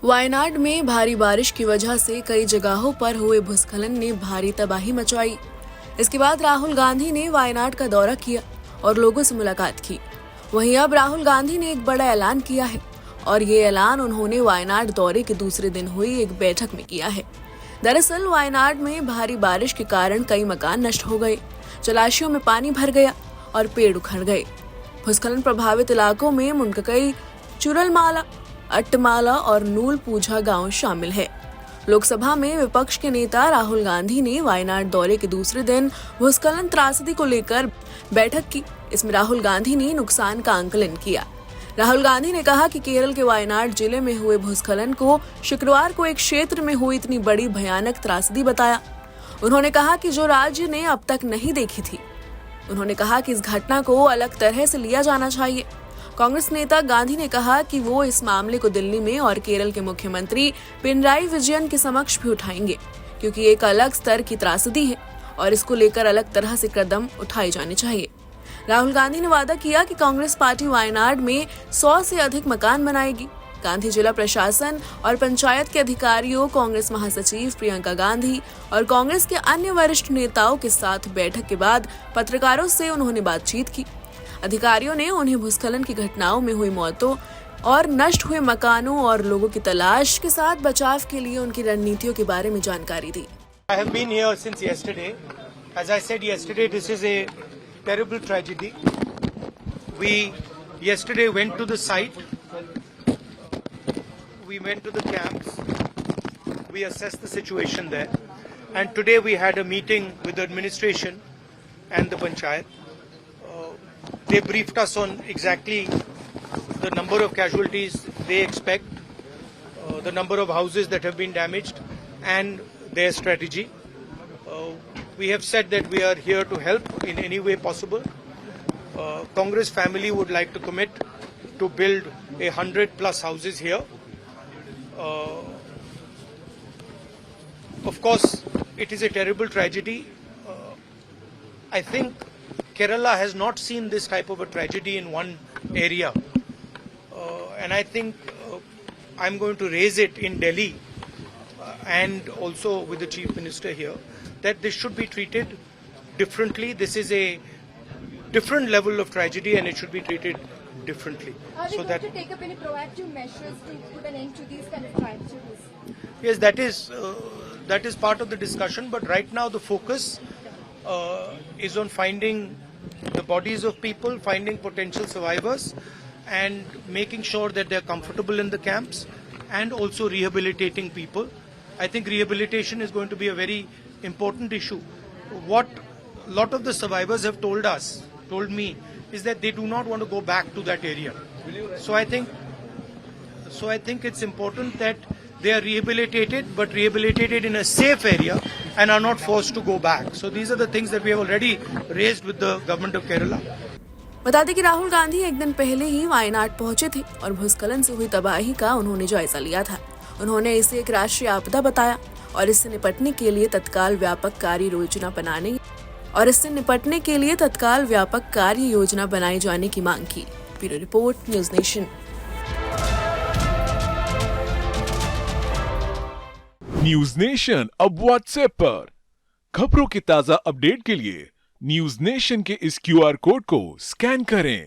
वायनाड में भारी बारिश की वजह से कई जगहों पर हुए भूस्खलन ने भारी तबाही मचाई। इसके बाद राहुल गांधी ने वायनाड का दौरा किया और लोगों से मुलाकात की। वहीं अब राहुल गांधी ने एक बड़ा ऐलान किया है और ये ऐलान उन्होंने वायनाड दौरे के दूसरे दिन हुई एक बैठक में किया है। दरअसल वायनाड में भारी बारिश के कारण कई मकान नष्ट हो गए, जलाशयों में पानी भर गया और पेड़ उखड़ गए। भूस्खलन प्रभावित इलाकों में मुंडकई, चुरलमाला, अट्टमाला और नूल पूजा गांव शामिल है। लोकसभा में विपक्ष के नेता राहुल गांधी ने वायनाड दौरे के दूसरे दिन भूस्खलन त्रासदी को लेकर बैठक की। इसमें राहुल गांधी ने नुकसान का आंकलन किया। राहुल गांधी ने कहा कि केरल के वायनाड जिले में हुए भूस्खलन को शुक्रवार को एक क्षेत्र में हुई इतनी बड़ी भयानक त्रासदी बताया। उन्होंने कहा कि जो राज्य ने अब तक नहीं देखी थी। उन्होंने कहा कि इस घटना को अलग तरह से लिया जाना चाहिए। कांग्रेस नेता गांधी ने कहा कि वो इस मामले को दिल्ली में और केरल के मुख्यमंत्री पिनराई विजयन के समक्ष भी उठाएंगे, क्योंकि एक अलग स्तर की त्रासदी है और इसको लेकर अलग तरह से कदम उठाए जाने चाहिए। राहुल गांधी ने वादा किया कि कांग्रेस पार्टी वायनाड में 100 से अधिक मकान बनाएगी। गांधी जिला प्रशासन और पंचायत के अधिकारियों, कांग्रेस महासचिव प्रियंका गांधी और कांग्रेस के अन्य वरिष्ठ नेताओं के साथ बैठक के बाद पत्रकारों से उन्होंने बातचीत की। अधिकारियों ने उन्हें भूस्खलन की घटनाओं में हुई मौतों और नष्ट हुए मकानों और लोगों की तलाश के साथ बचाव के लिए उनकी रणनीतियों के बारे में जानकारी दी। I have been here since yesterday. As I said yesterday, this is a terrible tragedy. We yesterday went to the site. We went to the camps. We assessed the situation there. And today we had a meeting with the administration and the panchayat. They briefed us on exactly the number of casualties they expect, the number of houses that have been damaged, and their strategy. We have said that we are here to help in any way possible. Congress family would like to commit to build 100+ houses here. Of course, it is a terrible tragedy. I think Kerala has not seen this type of a tragedy in one area. And I think I'm going to raise it in Delhi and also with the Chief Minister here, that this should be treated differently. This is a different level of tragedy and it should be treated differently. Are we going to take up any proactive measures to put an end to these kind of tragedies? Yes, that is part of the discussion, but right now the focus is on finding the bodies of people, finding potential survivors, and making sure that they're comfortable in the camps, and also rehabilitating people. I think rehabilitation is going to be a very important issue. What a lot of the survivors have told me, is that they do not want to go back to that area. So I think it's important that they are rehabilitated, but rehabilitated in a safe area and are not forced to go back. So these are the things that we have already raised with the government of Kerala. बता दें कि राहुल गांधी एक दिन पहले ही वायनाड पहुंचे थे और भूस्खलन से हुई तबाही का उन्होंने जायजा लिया था। उन्होंने इसे एक राष्ट्रीय आपदा बताया और इससे निपटने के लिए तत्काल व्यापक कार्य योजना बनाए जाने की मांग की। Bureau report, news nation. News nation अब व्हाट्सएप पर खबरों की ताजा अपडेट के लिए न्यूज नेशन के इस QR कोड को स्कैन करें